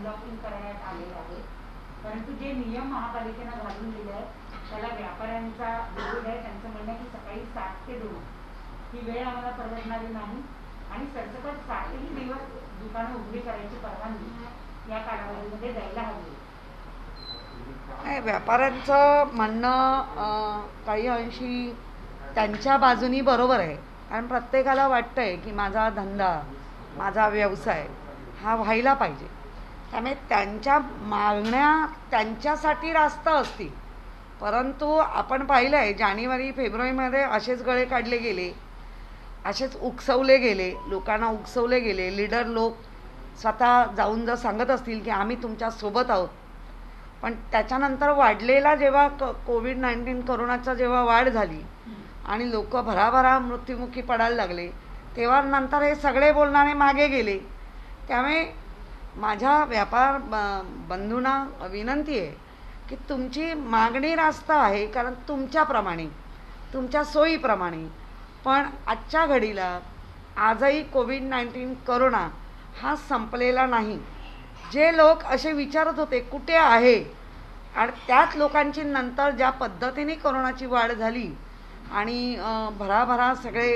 Unlocking करण्यात आलेलं आहे, परंतु जे नियम महापालिकेनं घालून दिले आहेत त्याला व्यापाऱ्यांचा विरोध आहे. त्यांचं म्हणणं आहे की सकाळी 7 ते 2 ही वेळ आम्हाला परवडणारी नाही आणि सरसकट 7ही दिवस दुकानं उघडी करायची परवानगी या कालावधीमध्ये द्यायला हवी. व्यापाऱ्यांचं म्हणणं काही अंशी त्यांच्या बाजूनी बरोबर आहे, कारण प्रत्येकाला वाटतंय की माझा धंदा, माझा व्यवसाय हा व्हायला पाहिजे. त्यामुळे त्यांच्या मागण्या त्यांच्यासाठी रास्त असतील, परंतु आपण पाहिलं आहे जानेवारी फेब्रुवारीमध्ये असेच गळे काढले गेले, असेच उकसवले गेले, लोकांना उकसवले गेले. लीडर लोक स्वतः जाऊन जर सांगत असतील की आम्ही तुमच्या सोबत आहोत, पण त्याच्यानंतर वाढलेला जेव्हा कोविड-19 कोरोनाचा जेव्हा वाढ झाली आणि लोक भराभरा मृत्युमुखी पडायला लागले, तेव्हा नंतर हे सगळे बोलणारे मागे गेले. त्यामुळे माझ्या व्यापार बंधूंना विनंती आहे की तुमची मागणी रास्त आहे, कारण तुमच्याप्रमाणे, तुमच्या सोयीप्रमाणे, पण आजच्या घडीला आजही कोविड-19 कोरोना हा संपलेला नाही. जे लोक असे विचारत होते कुठे आहे, आणि त्याच लोकांची नंतर ज्या पद्धतीने कोरोनाची वाढ झाली आणि भराभरा सगळे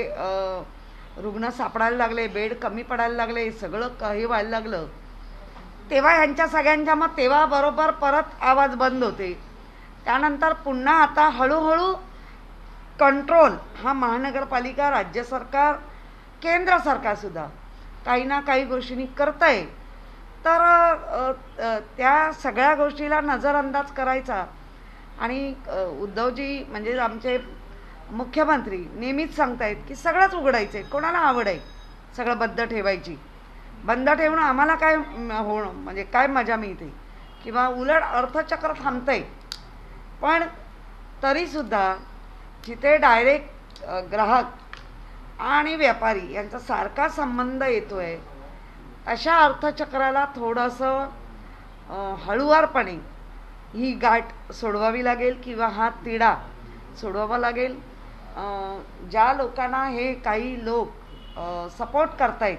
रुग्ण सापडायला लागले, बेड कमी पडायला लागले, सगळं काही व्हायला लागलं, तेव्हा ह्यांच्या सगळ्यांच्या मग तेव्हा बरोबर परत आवाज बंद होते. त्यानंतर पुन्हा आता हळूहळू कंट्रोल हा महानगरपालिका, राज्य सरकार, केंद्र सरकारसुद्धा काही ना काही गोष्टींनी करत आहे. तर त्या सगळ्या गोष्टीला नजरअंदाज करायचा. आणि उद्धवजी म्हणजे आमचे मुख्यमंत्री नेहमीच सांगतायत की सगळंच उघडायचं आहे, कोणाला आवड आहे सगळं बंद ठेवायची. बंद ठेवणं आम्हाला काय होणं म्हणजे काय मजा मिळते, किंवा उलट अर्थचक्र थांबतंय. पण तरीसुद्धा जिथे डायरेक्ट ग्राहक आणि व्यापारी यांचा सारखा संबंध येतो आहे, अशा अर्थचक्राला थोडंसं हळुवारपणे ही गाठ सोडवावी लागेल किंवा हा तिढा सोडवावा लागेल. ज्या लोकांना हे काही लोक सपोर्ट करतायत,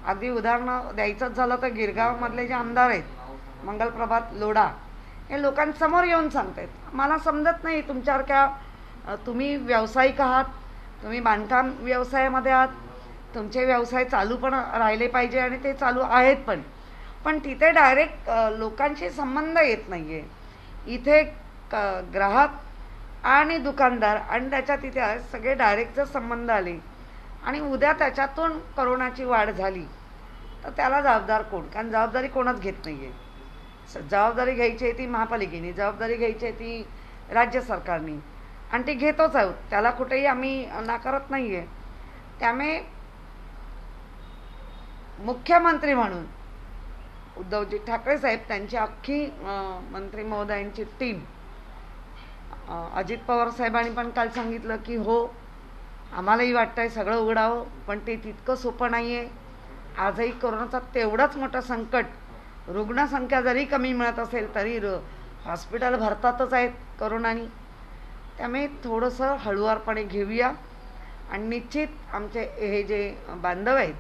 अगदी उदाहरण द्यायचंच झालं तर गिरगावमधले जे आमदार आहेत मंगलप्रभात लोढा, हे लोकांसमोर येऊन सांगतायत मला समजत नाही तुमच्यासारख्या, तुम्ही व्यावसायिक आहात, तुम्ही बांधकाम व्यवसायामध्ये आहात, तुमचे व्यवसाय चालू पण राहिले पाहिजे आणि ते चालू आहेत, पण तिथे डायरेक्ट लोकांशी संबंध येत नाही आहे. इथे ग्राहक आणि दुकानदार आणि त्याच्या तिथे सगळे डायरेक्ट जर संबंध आले आणि उद्या त्याच्यातून कोरोनाची वाढ झाली तर त्याला जबाबदार कोण? कारण जबाबदारी कोणच घेत नाही आहे. जबाबदारी घ्यायची आहे ती महापालिकेने, जबाबदारी घ्यायची आहे ती राज्य सरकारने, आणि ते घेतोच आहोत, त्याला कुठेही आम्ही नाकारत नाही आहे. त्यामुळे मुख्यमंत्री म्हणून उद्धवजी ठाकरे साहेब, त्यांची अख्खी मंत्री महोदयांची टीम, अजित पवार साहेबांनी पण काल सांगितलं की हो आम्हालाही वाटतंय सगळं उघडावं, पण ते तितकं सोपं नाही आहे. आजही कोरोनाचा तेवढंच मोठं संकट, रुग्णसंख्या जरी कमी मिळत असेल तरी हॉस्पिटल भरतातच आहेत कोरोनानी. त्यामुळे थोडंसं हळुवारपणे घेऊया आणि निश्चित आमचे हे जे बांधव आहेत,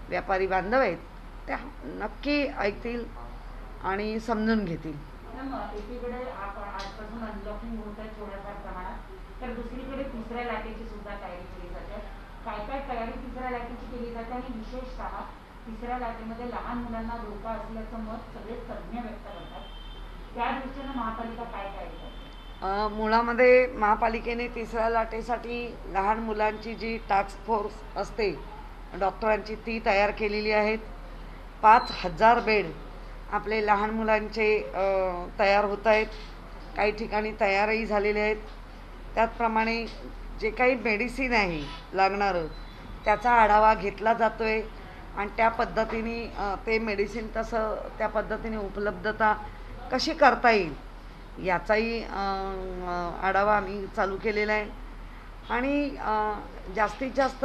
व्यापारी बांधव आहेत, त्या नक्की ऐकतील आणि समजून घेतील. एकीकडे आजपासून अनलॉकिंग होत आहे थोड्याफार प्रमाणात, तर दुसरीकडे तिसऱ्या लाटेची सुद्धा तयारी केली जाते. काय काय तयारी तिसऱ्या लाटेची केली जाते आणि विशेषतः तिसऱ्या लाटेमध्ये लहान मुलांना धोका असल्याचं मत सगळे तज्ज्ञ व्यक्त करतात. त्या दृष्टीनं महापालिका काय काय करते? मुळामध्ये महापालिकेने तिसऱ्या लाटेसाठी लहान मुलांची जी टास्क फोर्स असते डॉक्टरांची, ती तयार केलेली आहेत. 5,000 बेड आपले लहान मुलांचे तयार होत आहेत, काही ठिकाणी तयारही झालेले आहेत. त्याचप्रमाणे जे काही मेडिसिन आहे लागणारं त्याचा आढावा घेतला जातो आहे आणि त्या पद्धतीने ते मेडिसिन तसं त्या पद्धतीने उपलब्धता कशी करता येईल याचाही आढावा आम्ही चालू केलेला आहे. आणि जास्तीत जास्त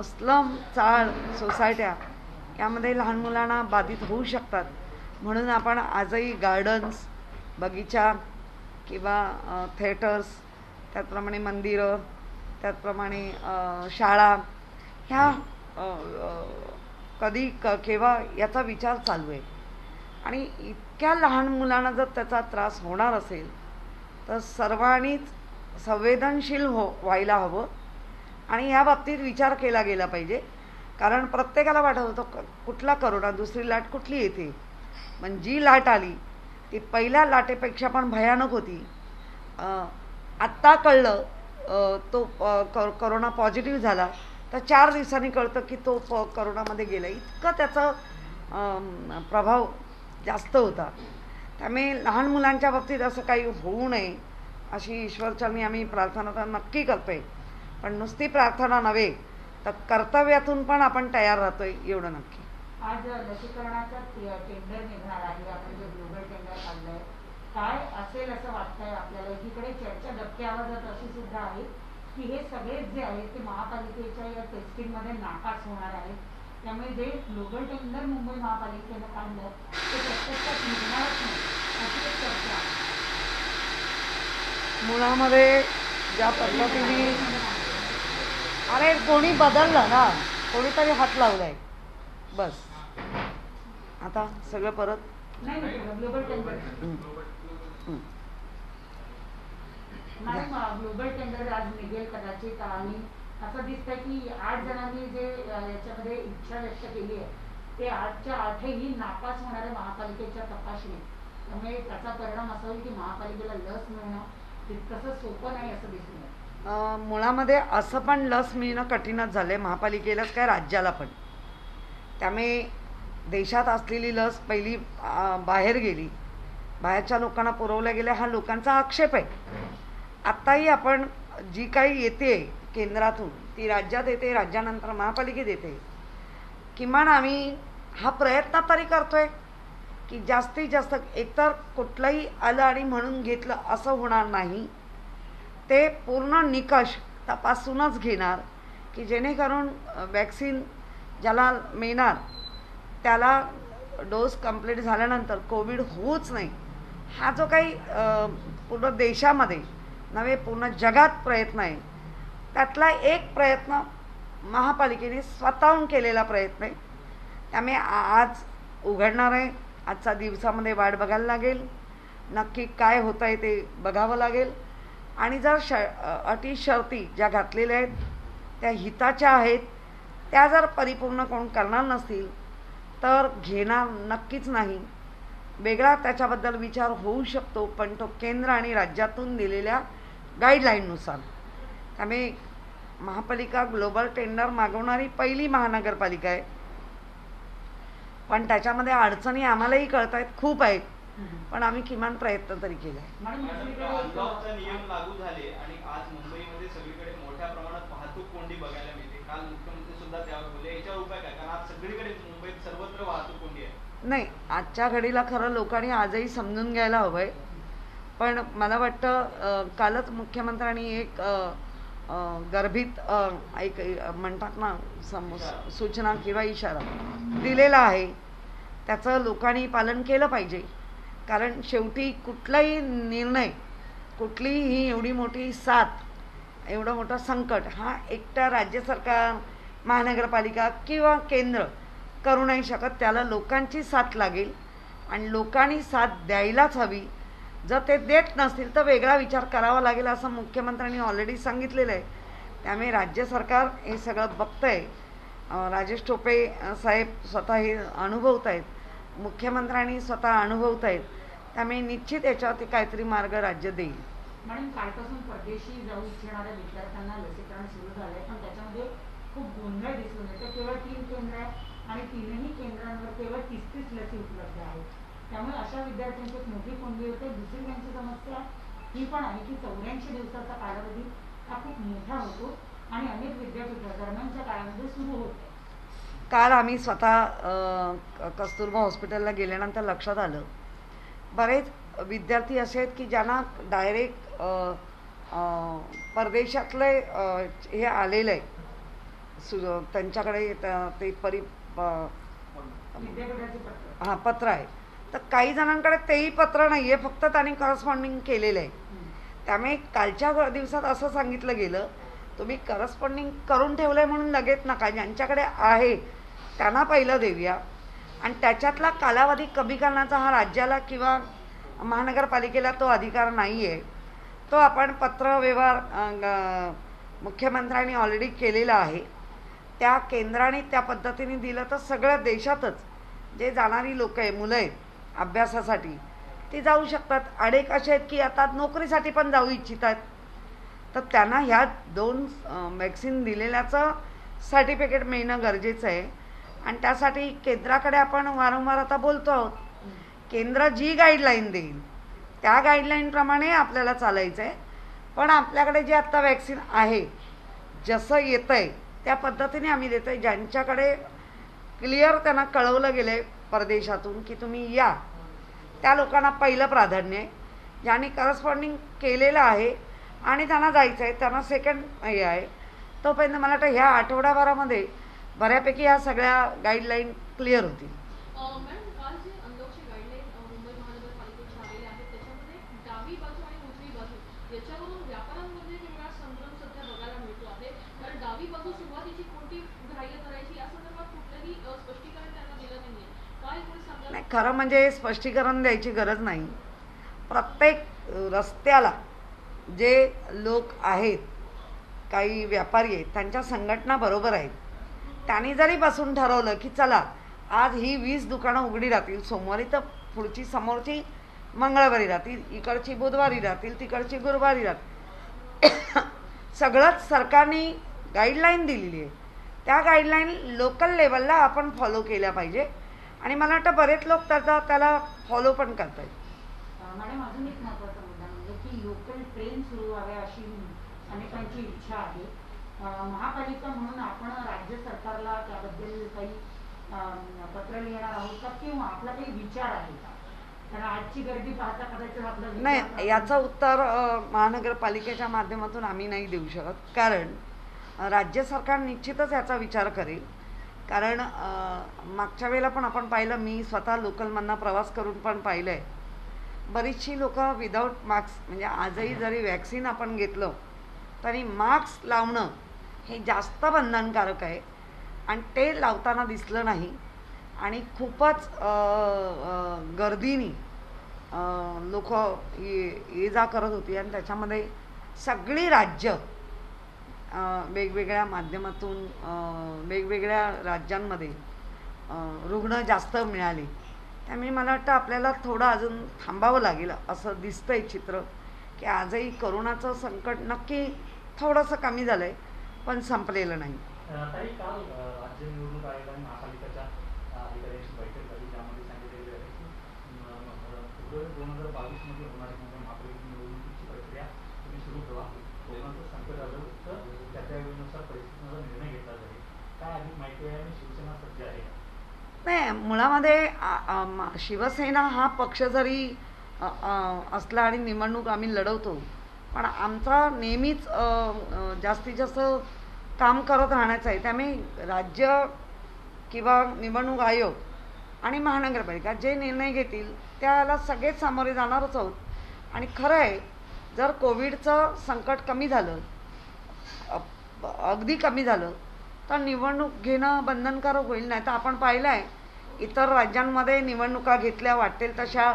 स्लम चाळ सोसायट्या यामध्ये लहान मुलांना बाधित होऊ शकतात, म्हणून आपण आजही गार्डन्स, बगीचा किंवा थिएटर्स, त्याचप्रमाणे मंदिरं, त्याचप्रमाणे शाळा ह्या कधी केव्हा याचा विचार चालू आहे. आणि इतक्या लहान मुलांना जर त्याचा त्रास होणार असेल तर सर्वांनीच संवेदनशील व्हायला हवं आणि या बाबतीत विचार केला गेला पाहिजे. कारण प्रत्येकाला वाटत होतं कुठला करोना, दुसरी लाट कुठली येते. पण जी लाट आली ती पहिल्या लाटेपेक्षा पण भयानक होती. आत्ता कळलं तो करोना पॉझिटिव्ह झाला तर 4 दिवसांनी कळतं की तो करोनामध्ये गेला. इतकं त्याचा प्रभाव जास्त होता. त्यामुळे लहान मुलांच्या बाबतीत असं काही होऊ नये अशी ईश्वरचरणी आम्ही प्रार्थना तर नक्की करतोय. पण नुसती प्रार्थना नव्हे तर कर्तव्यातून पण आपण तयार राहतोय एवढं नक्की. आज लसीकरणाचा टेंडर निघणार आहे, आपण जे ग्लोबल टेंडर काढलंय, काय असेल असं वाटतंय आपल्याला? एकीकडे चर्चा दबके आवाजात अशी सुद्धा आहे की हे सगळेच जे आहेत ते महापालिकेच्या या टेस्टिंगमध्ये नापास होणार आहेत. त्यामुळे जे ग्लोबल टेंडर मुंबई महापालिकेनं काढलं ते प्रत्यक्षात निघणारच नाही अशी एक चर्चा आहे. मुळामध्ये ज्या पद्धतीने अरे कोणी बदललं ना, कोणीतरी हात लावलाय बस, आता सगळं परत नाही global tender madam, global tender आज निघेल कदाचित आणि असं दिसतंय की 8 जणांनी जे याच्यामध्ये इच्छा व्यक्त केली आहे ते 8च्या 8ही नापास होणाऱ्या महापालिकेच्या तपासणीत. त्यामुळे त्याचा परिणाम असा होईल की महापालिकेला लस मिळणं तितकंसं सोपं नाही असं दिसून येतं. मुळामध्ये असं पण लस मिळणं कठीणच झालं आहे महापालिकेलाच काय राज्याला पण. त्यामुळे देशात असलेली लस पहिली बाहेर गेली, बाहेरच्या लोकांना पुरवल्या गेल्या हा लोकांचा आक्षेप आहे. आत्ताही आपण जी काही येते केंद्रातून ती राज्यात येते, राज्यानंतर महापालिकेत येते. किमान आम्ही हा प्रयत्न तरी करतोय की जास्तीत जास्त एकतर कुठलंही आलं आणि म्हणून घेतलं असं होणार नाही. ते पूर्ण निकष तपासूनच घेणार की जेणेकरून वॅक्सिन ज्याला मिळणार त्याला डोस कंप्लीट झाल्यानंतर कोविड होऊच नाही. हा जो काही पूर्ण देशामध्ये नव्हे पूर्ण जगात प्रयत्न आहे त्यातला एक प्रयत्न महापालिकेने स्वतःहून केलेला प्रयत्न आहे. त्यामुळे आज उघडणार आहे. आजच्या दिवसामध्ये वाट बघायला लागेल, नक्की काय होत आहे ते बघावं लागेल. आणि जर अटी शर्ती ज्या घातलेल्या आहेत त्या हिताच्या आहेत, त्या जर परिपूर्ण कोण करणार नसतील तर घेणार नक्कीच नाही. वेगळा त्याच्याबद्दल विचार होऊ शकतो पण तो केंद्र आणि राज्यातून दिलेल्या गाईडलाईननुसार. त्यामुळे महापालिका ग्लोबल टेंडर मागवणारी पहिली महानगरपालिका आहे. पण त्याच्यामध्ये अडचणी आम्हालाही कळत आहेत, खूप आहेत, पण आम्ही किमान प्रयत्न तरी केला आहे. अनलॉकचे नियम लागू झाले आणि आज मुंबईमध्ये सगळीकडे मोठ्या प्रमाणात वाहतूक कोंडी बघायला मिळते. काल मुख्यमंत्री सुद्धा त्यावर बोलले. याच्यावर उपाय काय? कारण आज सगळीकडे मुंबईत सर्वत्र वाहतूक कोंडी आहे. नाही, आजच्या घडीला खरं लोकांनी आजही समजून घ्यायला हवं आहे. पण मला वाटतं कालच मुख्यमंत्र्यांनी एक गर्भित एक म्हणतात ना सूचना किंवा इशारा दिलेला आहे. त्याचं लोकांनी पालन केलं पाहिजे. कारण शेवटी कुठलाही निर्णय, कुठलीही एवढी मोठी साथ, एवढं मोठं संकट हा एकटा राज्य सरकार, महानगरपालिका किंवा केंद्र करू नाही शकत. त्याला लोकांची साथ लागेल आणि लोकांनी साथ द्यायलाच हवी. जर ते देत नसतील तर वेगळा विचार करावा लागेल असं मुख्यमंत्र्यांनी ऑलरेडी सांगितलेलं आहे. त्यामुळे राज्य सरकार हे सगळं बघतंय. राजेश टोपे साहेब स्वतः हे अनुभवत आहेत, मुख्यमंत्र्यांनी स्वतः अनुभवत आहेत. त्यामुळे निश्चित याच्यावरती काहीतरी मार्ग राज्य देईल. मॅडम, कालपासून परदेशी जाऊ इच्छिणाऱ्या विद्यार्थ्यांना लसीकरण सुरू झालंय पण त्याच्यामध्ये खूप गोंधळ दिसून येतो. केवळ 3 केंद्र आहे आणि 3ही केंद्रांवर केवळ 30 लसी उपलब्ध आहेत. त्यामुळे अशा विद्यार्थ्यांची एक मोठी कोंडी होते. दुसरी त्यांची समस्या ही पण आहे की 84 दिवसाचा कालावधी हा खूप मोठा होतो आणि अनेक विद्यापीठ दरम्यानच्या काळामध्ये सुरू होते. काल आम्ही स्वतः कस्तुरबा हॉस्पिटलला गेल्यानंतर लक्षात आलं बरेच विद्यार्थी असे आहेत की ज्यांना डायरेक्ट परदेशातले हे आलेलं आहे, त्यांच्याकडे ते पत्र आहे. तर काही जणांकडे तेही पत्र नाही आहे, फक्त त्यांनी करस्पॉन्डिंग केलेलं आहे. त्यामुळे कालच्या दिवसात असं सांगितलं गेलं तुम्ही करस्पॉन्डिंग करून ठेवलं आहे म्हणून लगेच नका, ज्यांच्याकडे आहे त्यांना पहिलं देऊया आणि त्याच्यातला कालावधी कमी करण्याचा हा राज्याला किंवा महानगरपालिकेला तो अधिकार नाही आहे. तो आपण पत्रव्यवहार मुख्यमंत्र्यांनी ऑलरेडी केलेला आहे. त्या केंद्राने त्या पद्धतीने दिलं तर सगळ्या देशातच जे जाणारी लोक आहे, मुलं आहेत अभ्यासासाठी, ती जाऊ शकतात. अनेक असे आहेत की आता नोकरीसाठी पण जाऊ इच्छितात, तर त्यांना ह्या 2 वॅक्सिन दिलेल्याचं सर्टिफिकेट मिळणं गरजेचं आहे. आणि त्यासाठी केंद्राकडे आपण वारंवार आता बोलतो आहोत. केंद्र जी गाईडलाईन देईल त्या गाईडलाईनप्रमाणे आपल्याला चालायचं आहे. पण आपल्याकडे जे आत्ता वॅक्सिन आहे, जसं येतं आहे त्या पद्धतीने आम्ही देतो आहे. ज्यांच्याकडे क्लिअर त्यांना कळवलं गेलं आहे परदेशातून की तुम्ही या, त्या लोकांना पहिलं प्राधान्य आहे. ज्यांनी करस्पॉन्डिंग केलेलं आहे आणि त्यांना जायचं आहे त्यांना सेकंड हे आहे. तोपर्यंत मला वाटतं ह्या आठवड्याभरामध्ये बऱ्यापैकी ह्या सगळ्या गाईडलाईन क्लिअर होतील. मॅडम, काल जे अनलॉकचे गाईडलाईन मुंबई महानगरपालिकेच्या आलेल्या आहेत त्याच्यामध्ये डावी बाजू आणि उजवी बाजू याच्यावरून व्यापाऱ्यांमध्ये वेगळा संभ्रम सध्या बघायला मिळतो आहे. कारण डावी बाजू सुरुवातीची कोणती ग्राह्य करायची या संदर्भात कुठलंही स्पष्टीकरण त्यांना दिलं नाहीये. काय कोणी सांगा? नाही, खरं म्हणजे स्पष्टीकरण द्यायची गरज नाही. प्रत्येक रस्त्याला जे लोक आहेत, काही व्यापारी आहेत, त्यांच्या संघटना बरोबर आहेत. त्यांनी जरी बसून ठरवलं की चला आज ही 20 दुकानं उघडी राहतील सोमवारी, तर पुढची समोरची मंगळवारी राहतील, इकडची बुधवारी राहतील, तिकडची गुरुवारी राहतील, सगळंच सरकारने गाईडलाईन दिलेली आहे. त्या गाईडलाईन लोकल लेवलला आपण फॉलो केल्या पाहिजे. आणि मला वाटतं बरेच लोक त्याला फॉलो पण करत आहेत. मॅडम, अजून एक महत्त्वाचा मुद्दा म्हणजे की लोकल ट्रेन सुरू व्हाव्या अशी अनेकांची इच्छा आहे. महापालिका म्हणून आपण राज्य सरकारला त्याबद्दल काही पत्र लिहिणार आहोत का, किंवा आपला काही विचार आहे का? कारण आजची गर्दी पाहता कदाचित आपलं नाही, याचं उत्तर महानगरपालिकेच्या माध्यमातून आम्ही नाही देऊ शकत. कारण राज्य सरकार निश्चितच याचा विचार करेल. कारण मागच्या वेळेला पण आपण पाहिलं, मी स्वतः लोकलमधनं प्रवास करून पण पाहिलं आहे, बरीचशी लोकं विदाऊट मास्क, म्हणजे आजही जरी वॅक्सिन आपण घेतलं तरी मास्क लावणं हे जास्त बंधनकारक आहे. आणि ते लावताना दिसलं नाही. आणि खूपच गर्दीने लोक ये जा करत होती. आणि त्याच्यामध्ये सगळी राज्य वेगवेगळ्या माध्यमातून वेगवेगळ्या राज्यांमध्ये रुग्ण जास्त मिळाले. त्यामुळे मला वाटतं आपल्याला थोडं अजून थांबावं लागेल असं दिसतंय चित्र, की आजही करोनाचं संकट नक्की थोडंसं कमी झालं आहे पण संपलेलं नाही. ताई, काल राज्य निवडणूक आयोग आणि महापालिकेच्या अधिकाऱ्यांची बैठक झाली, ज्यामध्ये सांगितलेले आहे की फेब्रुवारी 2022 मध्ये होणारी मुंबई महापालिका निवडणुकीची प्रक्रिया तुम्ही सुरू ठेवा. कोरोनाचं संकट आलं तर त्या वेळेनुसार परिस्थितीनुसार निर्णय घेतला जाईल. काय अधिक माहिती आहे आणि शिवसेना सज्ज आहे? नाही, मुळामध्ये शिवसेना हा पक्ष जरी असला आणि निवडणूक आम्ही लढवतो, पण आमचा नेहमीच जास्तीत जास्त काम करत राहण्याचं आहे. त्यामुळे राज्य किंवा निवडणूक आयोग आणि महानगरपालिका जे निर्णय घेतील त्याला सगळेच सामोरे जाणारच आहोत. आणि खरं आहे, जर कोविडचं संकट कमी झालं, अगदी कमी झालं, तर निवडणूक घेणं बंधनकारक होईल. नाही तर आपण पाहिलं आहे इतर राज्यांमध्ये निवडणुका घेतल्या वाटेल तशा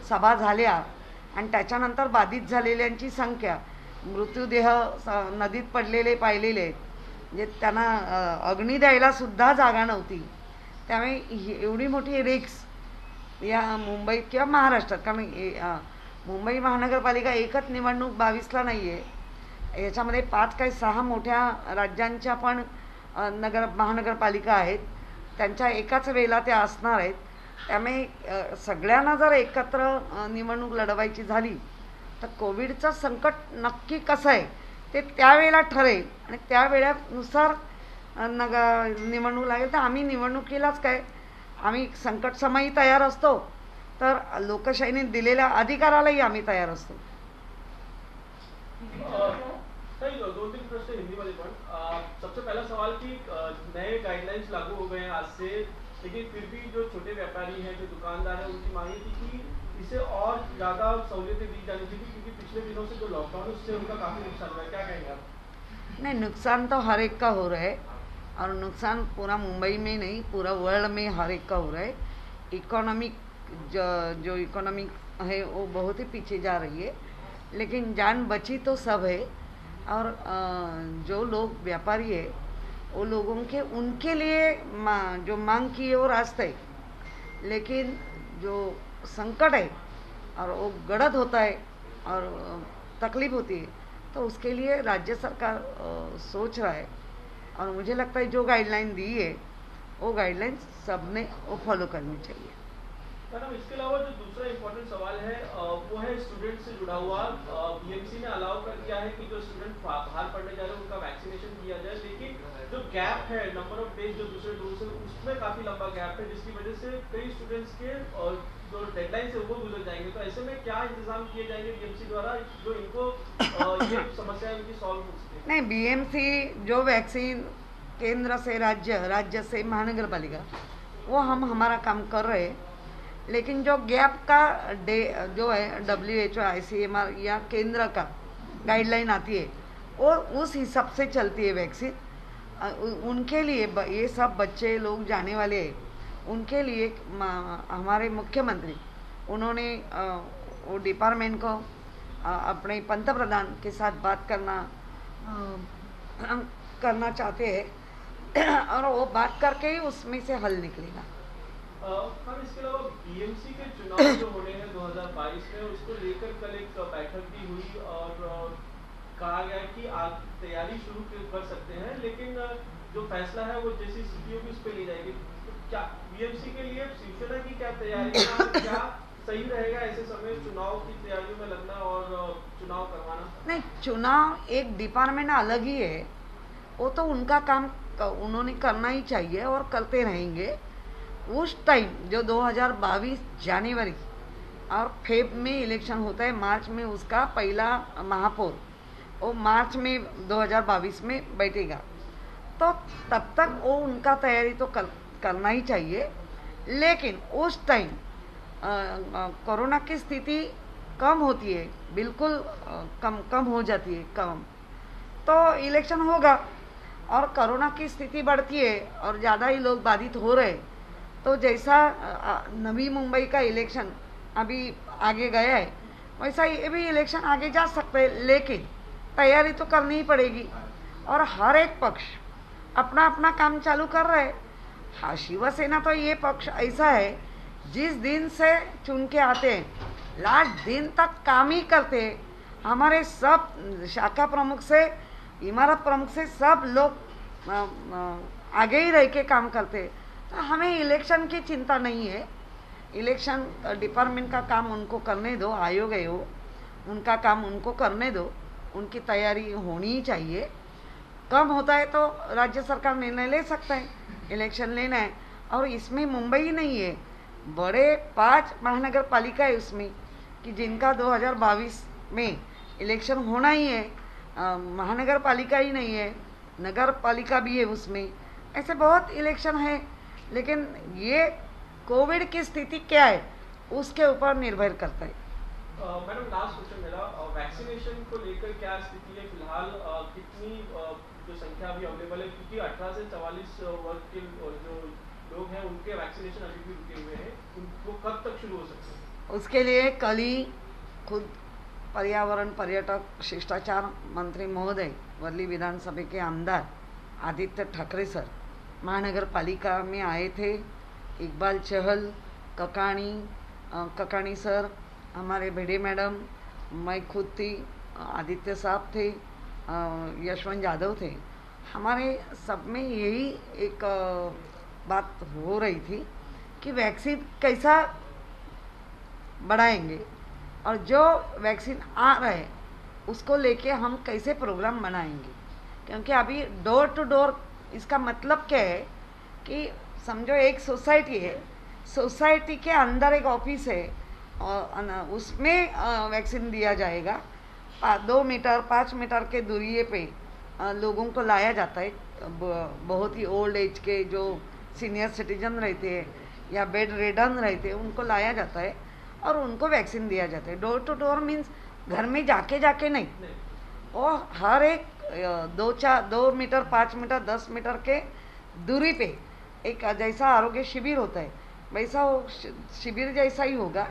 सभा झाल्या आणि त्याच्यानंतर बाधित झालेल्यांची संख्या, मृत्यूदेह नदीत पडलेले पाहिलेले आहेत, म्हणजे त्यांना अग्नी द्यायला सुद्धा जागा नव्हती. त्यामुळे एवढी मोठी रिस्क या मुंबईत किंवा महाराष्ट्रात, कारण मुंबई महानगरपालिका एकच निवडणूक 22ला नाही आहे, याच्यामध्ये 5 काही 6 मोठ्या राज्यांच्या पण महानगरपालिका आहेत, त्यांच्या एकाच वेळेला त्या असणार आहेत. त्यामुळे सगळ्यांना जर एकत्र निवडणूक लढवायची झाली तर कोविडचं संकट नक्की कसं आहे ते त्यावेळेला ठरेल आणि त्या वेळेनुसार निवडणूक लागेल. तर आम्ही निवडणुकीलाच काय, आम्ही संकटसमयी तयार असतो, तर लोकशाहीने दिलेल्या अधिकारालाही आम्ही तयार असतो. सही 2-3 प्रश्न हिंदी में पण। सबसे पहला सवाल कि नए गाइडलाइंस लागू हो गए हैं आज से, लेकिन फिर भी जो छोटे व्यापारी हैं, जो दुकानदार हैं, उनकी मांग थी कि इसे और ज़्यादा सहूलियतें दी जानी चाहिए, क्योंकि पिछले दिनों से जो लॉकडाउन है उससे उनका काफ़ी नुकसान हुआ है। क्या कहेंगे आप? नहीं, नुकसान तो हर एक का हो रहा है और नुकसान पूरा मुंबई में नहीं, पूरा वर्ल्ड में हर एक का हो रहा है. इकोनॉमिक जो इकोनॉमिक है वो बहुत ही पीछे जा रही है, लेकिन जान बची तो सब है। और जो लोग व्यापारी है वो लोगों के उनके लिए जो मांग की है वो रास्ता है, लेकिन जो संकट है और वो गड़द होता है और तकलीफ होती है, तो उसके लिए राज्य सरकार सोच रहा है। और मुझे लगता है जो गाइडलाइन दी है वो गाइडलाइन सबने वो फॉलो करनी चाहिए। मैडम, इसके अलावा जो दूसरा इम्पोर्टेंट सवाल है वो है स्टूडेंट से जुड़ा हुआ। बीएमसी ने अलाउ कर दिया है कि जो स्टूडेंट बाहर पढ़ने जा रहे हैं उनका वैक्सीनेशन किया जाए, लेकिन जो गैप है नंबर ऑफ डेज जो दूसरे डोज है उसमें काफ़ी लंबा गैप है, जिसकी वजह से कई स्टूडेंट्स के जो डेडलाइन है वो गुजर जाएंगे। तो ऐसे में क्या इंतजाम किए जाएंगे बीएमसी द्वारा जो इनको ये समस्या इनकी सॉल्व हो सके? नहीं, बीएमसी जो वैक्सीन केंद्र से राज्य से महानगर पालिका वो हमारा काम कर रहे हैं, लेकिन जो गैप का जो है WHO ICMR या केंद्र का गाइडलाइन आती है वो उस हिसाब से चलती है वैक्सीन। उनके लिए ये सब बच्चे लोग जाने वाले हैं, उनके लिए हमारे मुख्यमंत्री उन्होंने वो डिपार्टमेंट को अपने पंतप्रधान के साथ बात करना चाहते हैं और वो बात करके ही उसमें से हल निकलेगा। हम इसके अलावा बीएमसी के चुनाव जो होने हैं 2022 में उसको लेकर कल एक बैठक भी हुई और कहा गया कि आप तैयारी शुरू कर सकते हैं, लेकिन जो फैसला है वो जैसी स्थिति होगी उस पर ली जाएगी। तो क्या बीएमसी के लिए शिवसेना की क्या तैयारी है, क्या सही रहेगा ऐसे समय चुनाव की तैयारियों में लगना और चुनाव करवाना? नहीं, चुनाव एक डिपार्टमेंट अलग ही है, वो तो उनका काम उन्होंने करना ही चाहिए और करते रहेंगे। उस टाइम जो 2022 जनवरी और फेब में इलेक्शन होता है, मार्च में उसका पहला महापौर वो मार्च में 2022 में बैठेगा, तो तब तक वो उनका तैयारी तो करना ही चाहिए। लेकिन उस टाइम कोरोना की स्थिति कम होती है, बिल्कुल कम हो जाती है कम, तो इलेक्शन होगा। और कोरोना की स्थिति बढ़ती है और ज़्यादा ही लोग बाधित हो रहे, तो जैसा नवी मुंबई का इलेक्शन अभी आगे गया है वैसा ये भी इलेक्शन आगे जा सकते हैं, लेकिन तैयारी तो करनी ही पड़ेगी। और हर एक पक्ष अपना अपना काम चालू कर रहे हैं। हाँ, शिवसेना तो ये पक्ष ऐसा है जिस दिन से चुन के आते हैं लास्ट दिन तक काम ही करते हैं। हमारे सब शाखा प्रमुख से इमारत प्रमुख से सब लोग आगे ही रह के काम करते हैं, तो हमें इलेक्शन की चिंता नहीं है। इलेक्शन डिपार्टमेंट का काम उनको करने दो, आयोग है वो, उनका काम उनको करने दो, उनकी तैयारी होनी ही चाहिए। कम होता है तो राज्य सरकार निर्णय ले सकता है, इलेक्शन लेना है। और इसमें मुंबई ही नहीं है, बड़े 5 महानगर पालिका है उसमें कि जिनका 2022 में इलेक्शन होना ही है। महानगर पालिका ही नहीं है, नगर पालिका भी है उसमें, ऐसे बहुत इलेक्शन है। लेकिन ये कोविड की स्थिति क्या है उसके ऊपर निर्भर करता है। मैडम, लास्ट क्वेश्चन मेरा, वैक्सीनेशन को लेकर क्या स्थिति है फिलहाल? कितनी जो संख्या अभी अवेलेबल है, क्योंकि 18 से 44 वर्ग के जो लोग हैं उनके वैक्सीनेशन अभी भी रुके हुए हैं, उनको कब तक शुरू हो सकते हैं? उसके लिए कल ही खुद पर्यावरण पर्यटक शिष्टाचार मंत्री महोदय वर्ली विधानसभा के आमदार आदित्य ठाकरे सर महानगर पालिका में आए थे। इकबाल चहल, ककानी सर, हमारे भिड़े मैडम, मैं खुद थी, आदित्य साहब थे, यशवंत यादव थे। हमारे सब में यही एक बात हो रही थी कि वैक्सीन कैसा बढ़ाएंगे और जो वैक्सीन आ रहा है उसको लेके हम कैसे प्रोग्राम बनाएंगे। क्योंकि अभी डोर टू डोर इसका मतलब क्या है कि समझो एक सोसाइटी है, सोसाइटी के अंदर एक ऑफिस है और उसमें वैक्सीन दिया जाएगा। 2 मीटर 5 मीटर के दूरी पे लोगों को लाया जाता है। बहुत ही ओल्ड एज के जो सीनियर सिटीजन रहते हैं या बेड रिडन रहते हैं उनको लाया जाता है और उनको वैक्सीन दिया जाता है। डोर टू डोर मीन्स घर में जाके नहीं, और हर एक 2 मीटर 5 मीटर 10 मीटर के दूरी पे एक जैसा आरोग्य शिविर होता है वैसा वो शिविर जैसा ही होगा।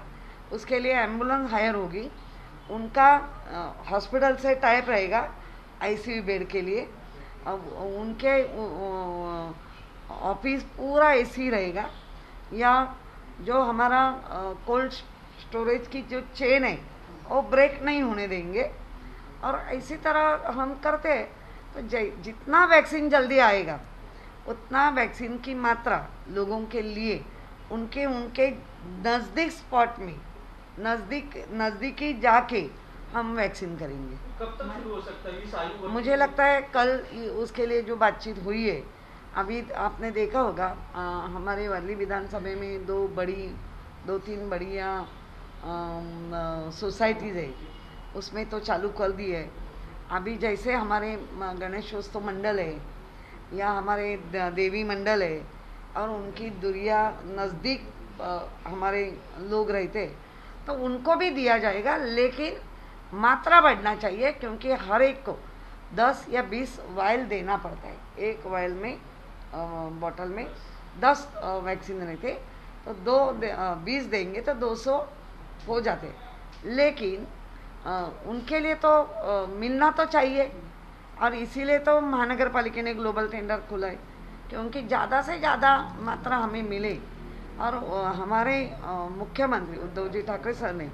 उसके लिए एम्बुलेंस हायर होगी, उनका हॉस्पिटल से टाइप रहेगा आईसीयू बेड के लिए। अब उनके ऑफिस पूरा एसी रहेगा, या जो हमारा कोल्ड स्टोरेज की जो चेन है वो ब्रेक नहीं होने देंगे। और इसी तरह हम करते हैं तो जितना वैक्सीन जल्दी आएगा उतना वैक्सीन की मात्रा लोगों के लिए उनके नज़दीक स्पॉट में नज़दीकी जाके हम वैक्सीन करेंगे। कब तक शुरू हो सकता है इस आयु वर्ग? मुझे लगता है कल उसके लिए जो बातचीत हुई है, अभी आपने देखा होगा हमारे वर्ली विधानसभा में दो तीन बढ़िया सोसाइटीज़ है, उसमें तो चालू कर दी है। अभी जैसे हमारे गणेशोत्सव मंडल है या हमारे देवी मंडल है और उनकी दुरिया नज़दीक हमारे लोग रहते, तो उनको भी दिया जाएगा, लेकिन मात्रा बढ़ना चाहिए, क्योंकि हर एक को 10 या 20 वायल देना पड़ता है। एक वायल में बॉटल में 10 वैक्सीन रहते, तो 20 देंगे तो 200 हो जाते। लेकिन उनके लिए तो मिलना तो चाहिए, और इसीलिए तो महानगर पालिका ने ग्लोबल टेंडर खोला है, क्योंकि ज़्यादा से ज़्यादा मात्रा हमें मिले। और हमारे मुख्यमंत्री उद्धव जी ठाकरे सर ने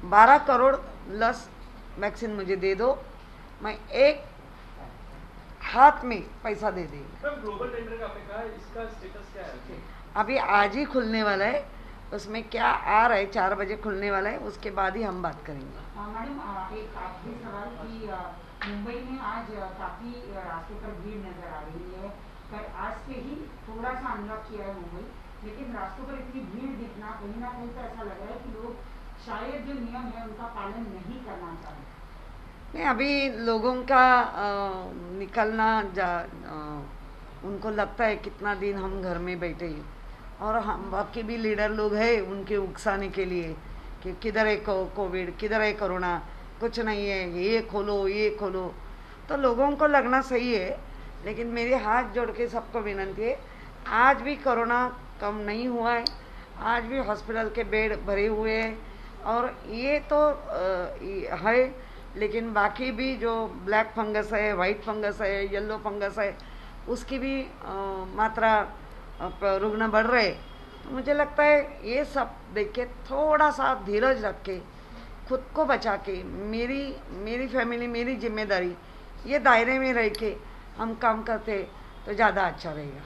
12 करोड़ लस वैक्सीन मुझे दे दो, मैं एक हाथ में पैसा दे देंगे। मैम, ग्लोबल टेंडर का आपने कहा, इसका स्टेटस क्या है? अभी आज ही खुलने वाला है, उसमें क्या आ रहा है, 4 बजे खुलने वाला है, उसके बाद ही हम बात करेंगे। मैडम, एक आखिरी सवाल कि मुंबई में आज काफ़ी रास्तों पर भीड़ नजर आ रही है, पर आज से ही थोड़ा सा अनलॉक किया है मुंबई, लेकिन रास्तों पर इतनी भीड़ दिखना कहीं ना कहीं तो ऐसा लग रहा है कि लोग शायद जो नियम है उनका पालन नहीं करना चाहते। नहीं, अभी लोगों का निकलना उनको लगता है कितना दिन हम घर में बैठे हैं, और हम बाकी भी लीडर लोग हैं उनके उकसाने के लिए कि किधर है कोविड, किधर है कोरोना, कुछ नहीं है, ये खोलो। तो लोगों को लगना सही है, लेकिन मेरे हाथ जोड़ के सबको विनती है, आज भी कोरोना कम नहीं हुआ है, आज भी हॉस्पिटल के बेड भरे हुए हैं। और ये तो है, लेकिन बाकी भी जो ब्लैक फंगस है, वाइट फंगस है, येलो फंगस है, उसकी भी मात्रा रुग्ण बढ़ रहे। तो मुझे लगता है ये सब देख के थोड़ा सा धीरज रख के खुद को बचा के मेरी फैमिली, मेरी जिम्मेदारी, ये दायरे में रह के हम काम करते तो ज़्यादा अच्छा रहेगा।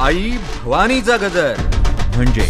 आई भवानीचा गजर म्हणजे